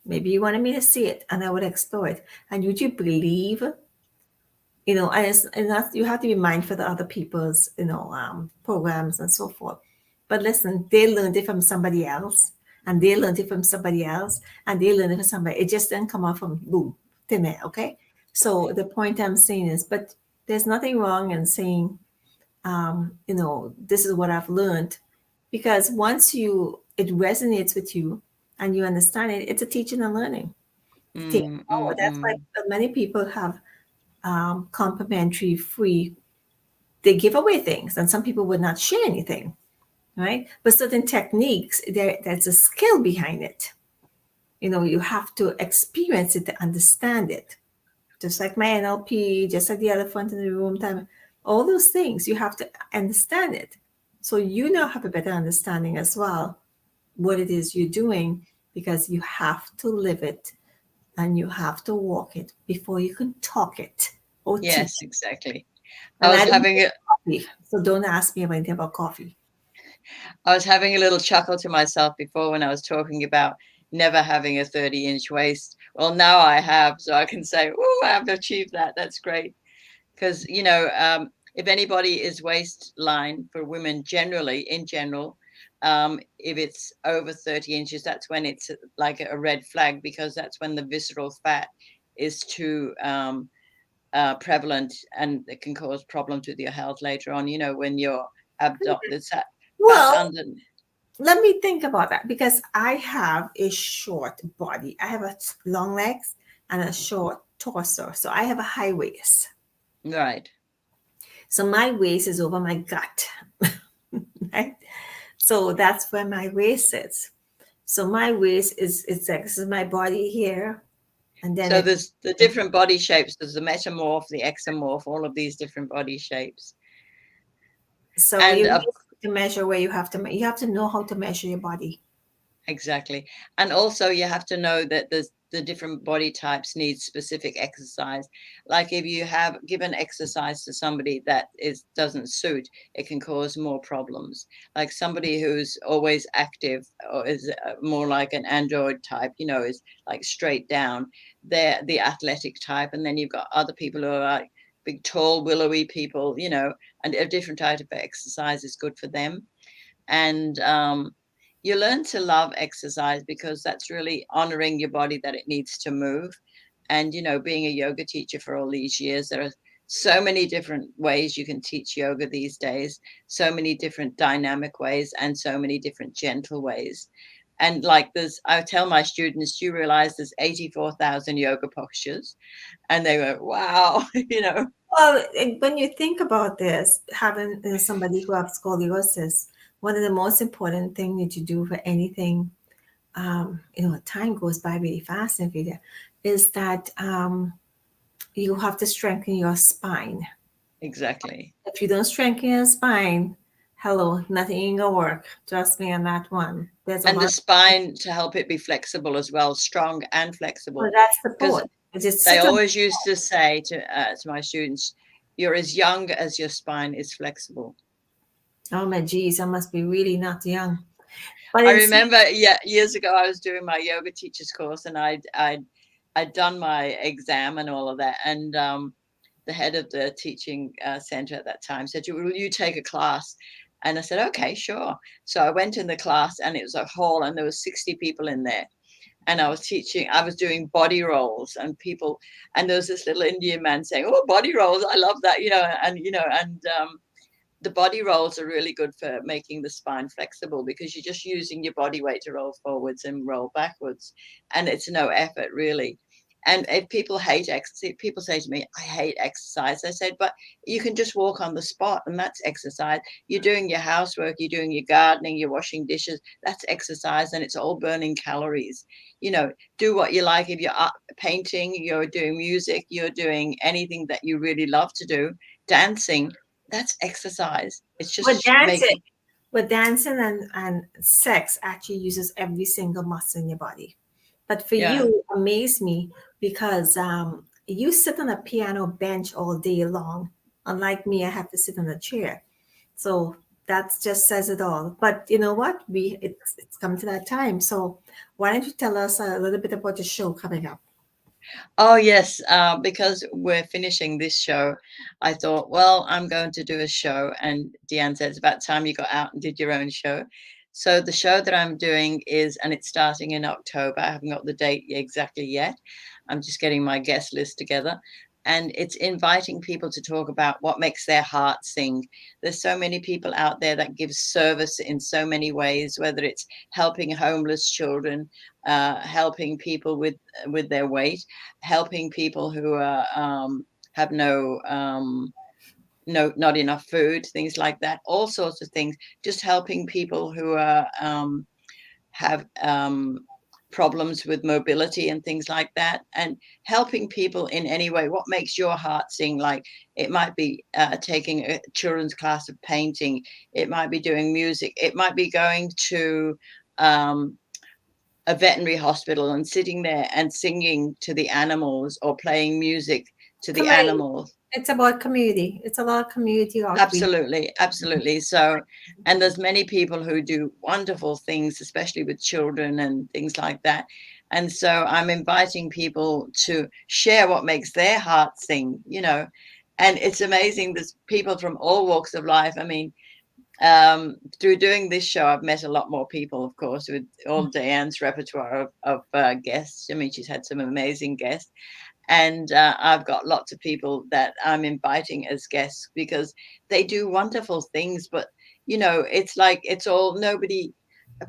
Maybe you wanted me to see it, and I would explore it. And would you believe, and that's, you have to be mindful of the other people's, programs and so forth. But listen, they learned it from somebody else, and they learned it from somebody else, and they learned it from somebody. It just didn't come out from boom, thin air, okay? So the point I'm saying is, but there's nothing wrong in saying, this is what I've learned, because once it resonates with you and you understand it, it's a teaching and learning. Take it Mm, mm, forward. That's why mm. many people have complimentary, free. They give away things, and some people would not share anything, right? But certain techniques, there's a skill behind it. You have to experience it to understand it. Just like my NLP, just like the elephant in the room time, all those things, you have to understand it. So you now have a better understanding as well what it is you're doing, because you have to live it and you have to walk it before you can talk it or teach. Yes, exactly. I And was I don't having drink a coffee, so don't ask me about anything about coffee. I was having a little chuckle to myself before when I was talking about never having a 30-inch waist. Well, now I have, so I can say, "Oh, I have achieved that. That's great." Because if anybody is waistline for women generally, in general, If it's over 30 inches, that's when it's like a red flag, because that's when the visceral fat is too prevalent, and it can cause problems with your health later on. When your abdomen, fat Well, under. let me think about that because I have a short body. I have a long legs and a short torso. So I have a high waist. Right. So my waist is over my gut. Right? So that's where my waist is. So my waist is like this is my body here. And then So there's the different body shapes. There's the metamorph, the exomorph, all of these different body shapes. so And you need to measure where you have to know how to measure your body. exactly. And also you have to know that the different body types need specific exercise. Like if you have given exercise to somebody that doesn't suit, it can cause more problems. Like somebody who's always active, or is more like an android type, is like straight down. They're the athletic type. And then you've got other people who are like big, tall, willowy people, and a different type of exercise is good for them. And you learn to love exercise because that's really honoring your body, that it needs to move. And being a yoga teacher for all these years, there are so many different ways you can teach yoga these days, so many different dynamic ways, and so many different gentle ways. And like I tell my students, do you realize there's 84,000 yoga postures? And they go, wow. Well, when you think about this, having somebody who has scoliosis, one of the most important things you to do for anything, time goes by really fast in video, is that you have to strengthen your spine. Exactly. If you don't strengthen your spine, hello, nothing ain't gonna work. Trust me on that one. There's a And the lot. spine to help it be flexible as well, strong and Well, flexible. that's the Because point. Just they sit on. always used to say to my students, you're as young as your spine is flexible. Oh my geez, I must be really not young. But I in remember, yeah, years ago I was doing my yoga teachers course, and I'd done my exam and all of that, and the head of the teaching center at that time said, will you take a class? And I said, okay, sure. So I went in the class, and it was a hall, and there were 60 people in there. And I was doing body rolls, and there was this little Indian man saying, oh, body rolls, I love that, and the body rolls are really good for making the spine flexible, because you're just using your body weight to roll forwards and roll backwards, and it's no effort really. And if people hate exercise, people say to me, I hate exercise. I said, but you can just walk on the spot, and that's exercise. You're doing your housework, you're doing your gardening, you're washing dishes. That's exercise, and it's all burning calories. Do what you like. If you're painting, you're doing music, you're doing anything that you really love to do, dancing, that's exercise. It's But just dancing, making. and sex actually uses every single muscle in your body. But for Yeah. you, amaze me because you sit on a piano bench all day long. Unlike me, I have to sit on a chair. So that just says it all. But you know what? It's come to that time. So why don't you tell us a little bit about the show coming up? Oh, yes. Because we're finishing this show, I thought, well, I'm going to do a show. And Dianne said, it's about time you got out and did your own show. So the show that I'm doing and it's starting in October. I haven't got the date exactly yet. I'm just getting my guest list together. And it's inviting people to talk about what makes their heart sing. There's so many people out there that give service in so many ways, whether it's helping homeless children, helping people with their weight, helping people who are have not enough food, things like that, all sorts of things. Just helping people who are have problems with mobility and things like that, and helping people in any way. What makes your heart sing? Like it might be taking a children's class of painting, it might be doing music, it might be going to um, a veterinary hospital and sitting there and singing to the animals, or playing music to the Community. animals. It's about community. It's a lot of community outreach. Absolutely, absolutely. So, and there's many people who do wonderful things, especially with children and things like that. And so I'm inviting people to share what makes their heart sing, And it's amazing. There's people from all walks of life. I mean, through doing this show, I've met a lot more people, of course, with all Dianne's repertoire of guests. I mean, she's had some amazing guests. And I've got lots of people that I'm inviting as guests because they do wonderful things. But, it's like it's all nobody,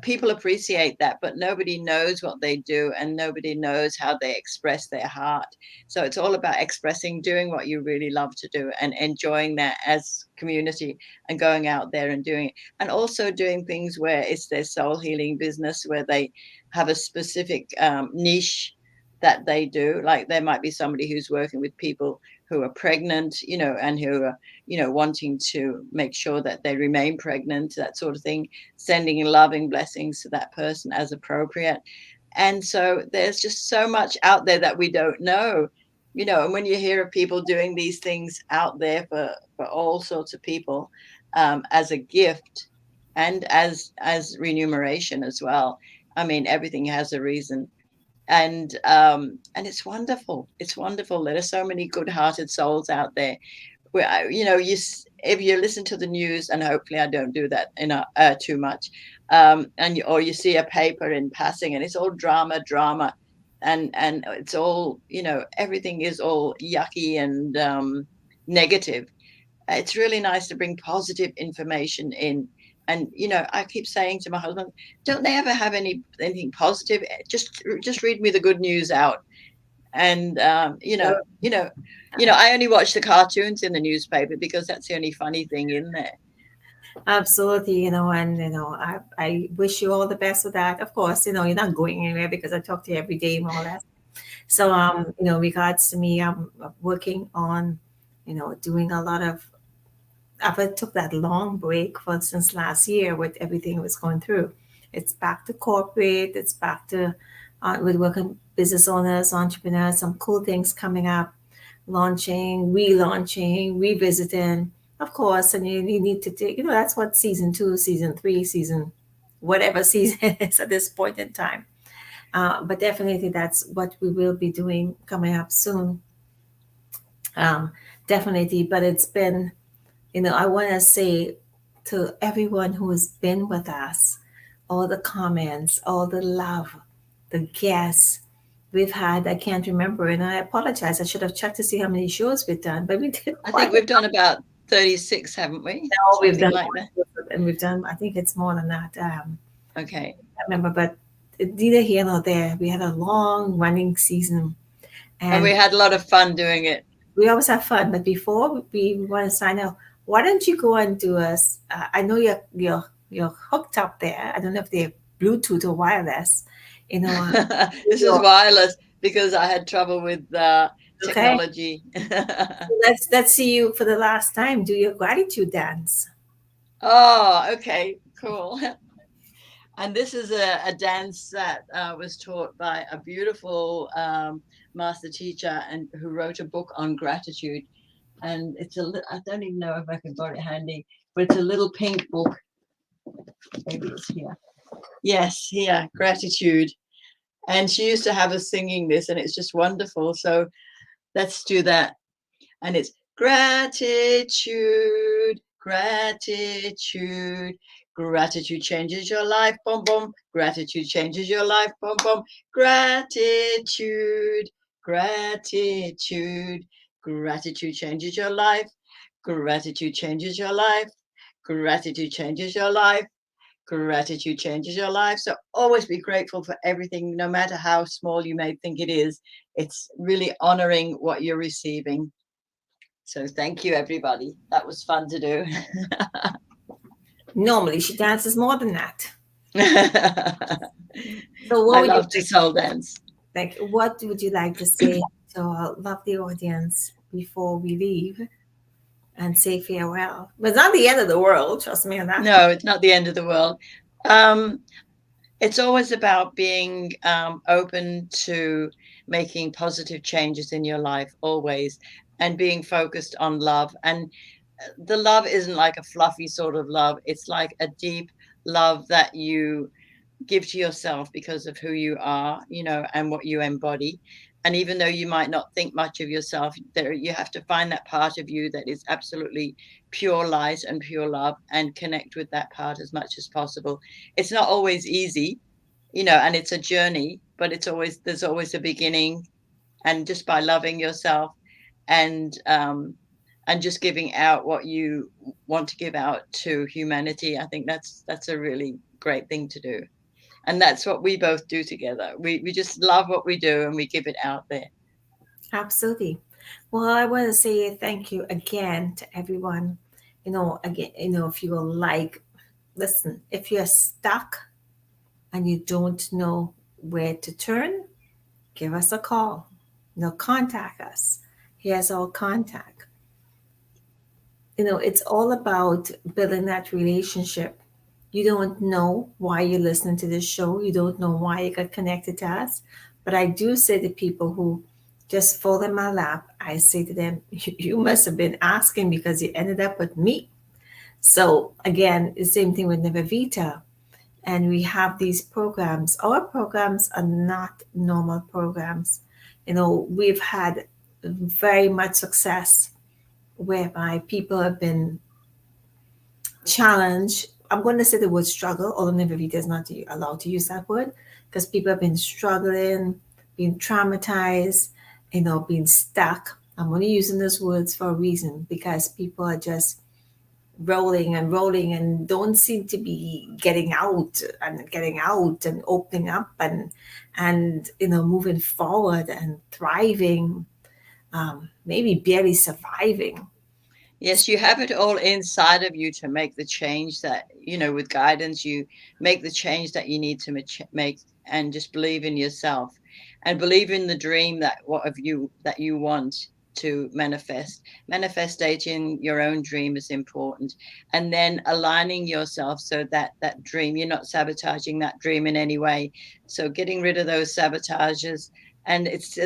people appreciate that, but nobody knows what they do and nobody knows how they express their heart. So it's all about expressing, doing what you really love to do and enjoying that as community and going out there and doing it. And also doing things where it's their soul healing business, where they have a specific niche that they do. Like there might be somebody who's working with people who are pregnant, and who are, wanting to make sure that they remain pregnant, that sort of thing, sending loving blessings to that person as appropriate. And so there's just so much out there that we don't know, and when you hear of people doing these things out there for all sorts of people, as a gift and as remuneration as well. I mean, everything has a reason, and it's wonderful. It's wonderful. There are so many good-hearted souls out there. Where if you listen to the news, and hopefully I don't do that too much, or you see a paper in passing, and it's all drama, and it's all everything is all yucky and negative. It's really nice to bring positive information in. And I keep saying to my husband, don't they ever have anything positive? Just read me the good news out. And I only watch the cartoons in the newspaper because that's the only funny thing in there. Absolutely, and I wish you all the best with that. Of course, you're not going anywhere because I talk to you every day, more or less. So, regards to me, I'm working on, doing a lot of. I took that long break for since last year with everything was going through. It's back to corporate. It's back to with working business owners, entrepreneurs. Some cool things coming up, launching, relaunching, revisiting. Of course, and you need to take. That's what season 2, season 3, season whatever season is at this point in time. But definitely, that's what we will be doing coming up soon. Um, Definitely, but it's been I want to say to everyone who has been with us, all the comments, all the love, the guests we've had. I can't remember, and I apologize. I should have checked to see how many shows we've done, but we did I quite think we've done about 36, haven't we? now. We've Something done like that. and we've done. I think it's more than that. Okay. I remember, but neither here nor there. We had a long running season, And we and had a lot of fun doing it. we always have fun. But before we want to sign out, why don't you go and do us? I know you're hooked up there. I don't know if they're Bluetooth or wireless. This is Your, wireless because I had trouble with okay. technology. Let's see you for the last time. Do your gratitude dance. Oh, okay, cool. And this is a dance that was taught by a beautiful master teacher and who wrote a book on gratitude. And I don't even know if I can got it handy, but it's a little pink book. Maybe it's here. Yes, here, gratitude. And she used to have us singing this, and it's just wonderful. So let's do that. And it's gratitude, gratitude. Gratitude changes your life, boom, boom. Gratitude changes your life, boom, boom. Gratitude, gratitude. Gratitude changes your life. Gratitude changes your life. Gratitude changes your life. Gratitude changes your life. So always be grateful for everything, no matter how small you may think it is. It's really honoring what you're receiving. So thank you, everybody. That was fun to do. Normally, she dances more than that. I So, what would love to soul dance. what would you like to say to our lovely audience before we leave and say farewell? But it's not the end of the world. Trust me on that. No, it's not the end of the world. Um, it's always about being open to making positive changes in your life, always, and being focused on love. And the love isn't like a fluffy sort of love, it's like a deep love that you give to yourself because of who you are, and what you embody. And even though you might not think much of yourself, there you have to find that part of you that is absolutely pure light and pure love, and connect with that part as much as possible. It's not always easy, and it's a journey, but there's always a beginning. And just by loving yourself, and just giving out what you want to give out to humanity, I think that's a really great thing to do. And that's what we both do together. We just love what we do, and we give it out there. Absolutely. Well, I want to say thank you again to everyone. Again, if you like, listen, if you're stuck and you don't know where to turn, give us a call. Contact us. Here's our contact. It's all about building that relationship. You don't know why you're listening to this show. You don't know why you got connected to us. But I do say to people who just fall in my lap, I say to them, you must have been asking because you ended up with me. So again, the same thing with Nivedita. And we have these programs. Our programs are not normal programs. We've had very much success whereby people have been challenged. I'm going to say the word struggle, although Nivedita is not allowed to use that word, because people have been struggling, being traumatized, being stuck. I'm only using those words for a reason, because people are just rolling and rolling and don't seem to be getting out and opening up and moving forward and thriving, maybe barely surviving. Yes, you have it all inside of you to make the change that, with guidance, you make the change that you need to make, and just believe in yourself, and believe in the dream that you want to manifest. Manifesting your own dream is important, and then aligning yourself so that that dream, you're not sabotaging that dream in any way. So getting rid of those sabotages, and it's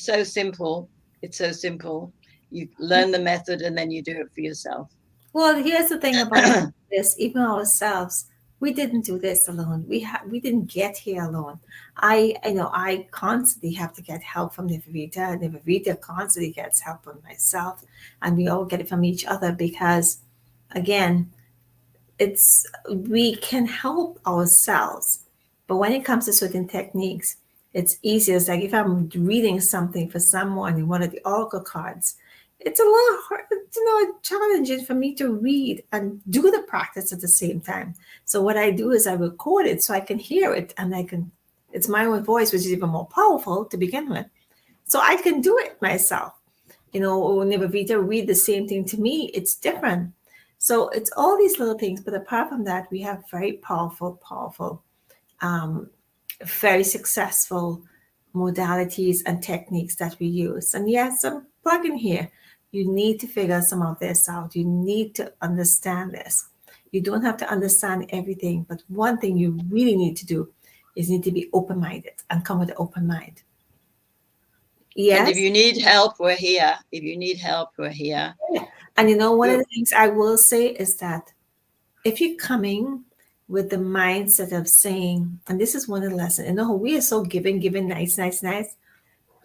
so simple. It's so simple. You learn the method, and then you do it for yourself. Well, here's the thing about this, even ourselves, we didn't do this alone. We didn't get here alone. I constantly have to get help from Nivedita, and Nivedita constantly gets help from myself, and we all get it from each other because, again, it's we can help ourselves, but when it comes to certain techniques, it's easier. It's like if I'm reading something for someone in one of the oracle cards, it's a little hard, challenging for me to read and do the practice at the same time. So what I do is I record it so I can hear it, and I can. It's my own voice, which is even more powerful to begin with, so I can do it myself. Whenever Vita read the same thing to me, it's different. So it's all these little things. But apart from that, we have very powerful, um, very successful modalities and techniques that we use. And yes, I'm plugging here. You need to figure some of this out. You need to understand this. You don't have to understand everything, but one thing you really need to do is need to be open-minded and come with an open mind. And if Yes. you need help, we're here. If you need help, we're here. Yeah. And one of We're, the things I will say is that if you're coming with the mindset of saying, and this is one of the lessons, we are so giving, nice,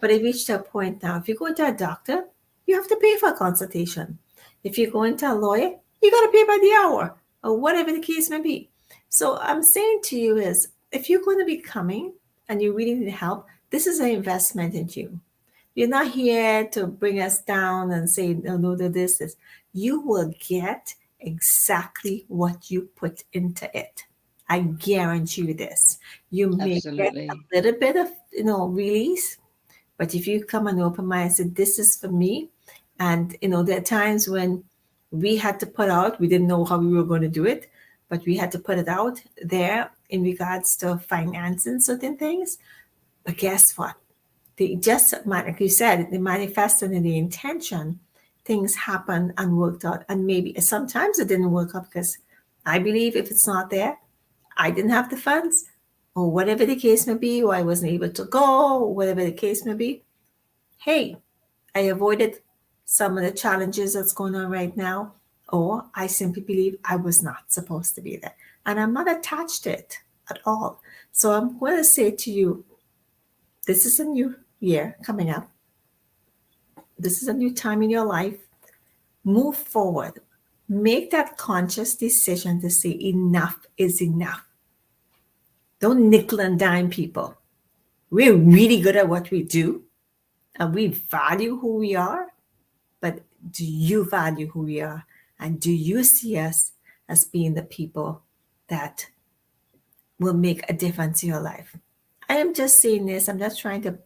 but it reached a point now. If you go to a doctor, you have to pay for a consultation. If you're going to a lawyer, you got to pay by the hour or whatever the case may be. So I'm saying to you is, if you're going to be coming and you really need help, this is an investment in you. You're not here to bring us down and say, no, this. You will get exactly what you put into it. I guarantee you this. You may get a absolutely. little bit of, release, but if you come and open mind and say, this is for me, and, there are times when we had to put out, we didn't know how we were going to do it, but we had to put it out there in regards to financing certain things. But guess what? Like you said, the manifesting and the intention, things happen and worked out. And maybe sometimes it didn't work out because I believe if it's not there, I didn't have the funds, or whatever the case may be, or I wasn't able to go, or whatever the case may be. Hey, I avoided some of the challenges that's going on right now, or I simply believe I was not supposed to be there. And I'm not attached to it at all. So I'm going to say to you, this is a new year coming up. This is a new time in your life. Move forward. Make that conscious decision to say enough is enough. Don't nickel and dime people. We're really good at what we do and we value who we are, but do you value who we are? And do you see us as being the people that will make a difference in your life? I am just saying this. I'm not trying to,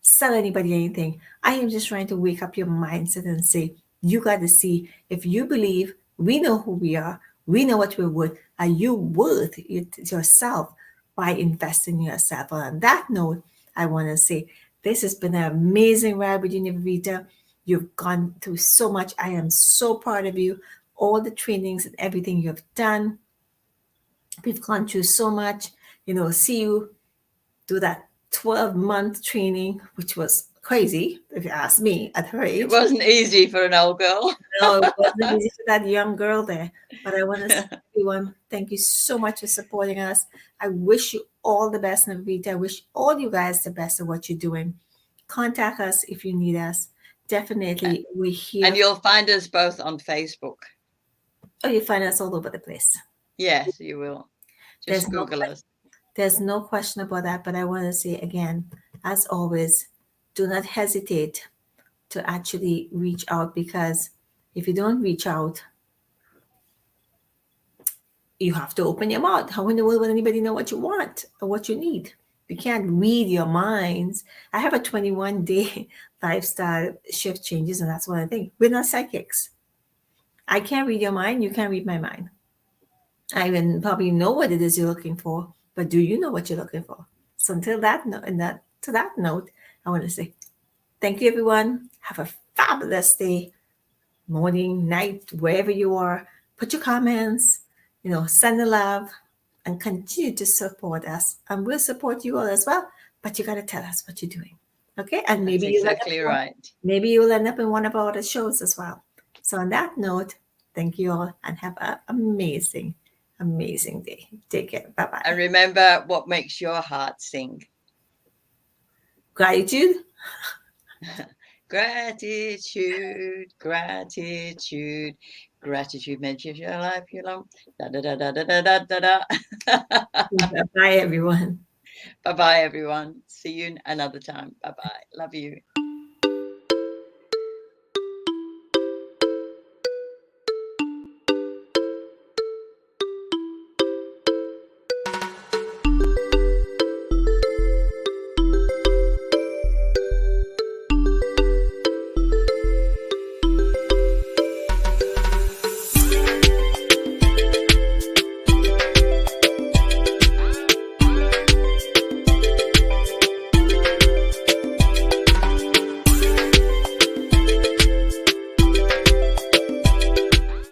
sell anybody anything. I am just trying to wake up your mindset and say, you got to see if you believe we know who we are, we know what we're worth. Are you worth it yourself by investing in yourself? On that note, I want to say this has been an amazing ride with you, Nivedita. You've gone through so much. I am so proud of you. All the trainings and everything you've done. We've gone through so much. See you do that 12-month training, which was crazy, if you ask me, at her It age. wasn't easy for an old girl. No, it wasn't easy for that young girl there. But I want to say, everyone, thank you so much for supporting us. I wish you all the best, Navita. I wish all you guys the best of what you're doing. Contact us if you need us. Definitely, we're here. And you'll find us both on Facebook. Oh, you find us all over the place. Yes, you will. Just Google us. There's no question about that. But I want to say again, as always, do not hesitate to actually reach out, because if you don't reach out, you have to open your mouth. How in the world will anybody know what you want or what you need? You can't read your minds. I have a 21-day lifestyle shift changes, and that's one of the things. We're not psychics. I can't read your mind. You can't read my mind. I even probably know what it is you're looking for, but do you know what you're looking for? So until that note, to that note, I want to say thank you, everyone. Have a fabulous day, morning, night, wherever you are. Put your comments, send the love, and continue to support us. And we'll support you all as well. But you got to tell us what you're doing. Okay? And maybe That's exactly right. Maybe you'll end up in one of our other shows as well. So on that note, thank you all and have an amazing, amazing day. Take care. Bye-bye. And remember what makes your heart sing. Gratitude. Gratitude, gratitude, gratitude makes your life you long. Da da da da da da da da. Bye, everyone. Bye bye, everyone. See you another time. Bye bye. Love you.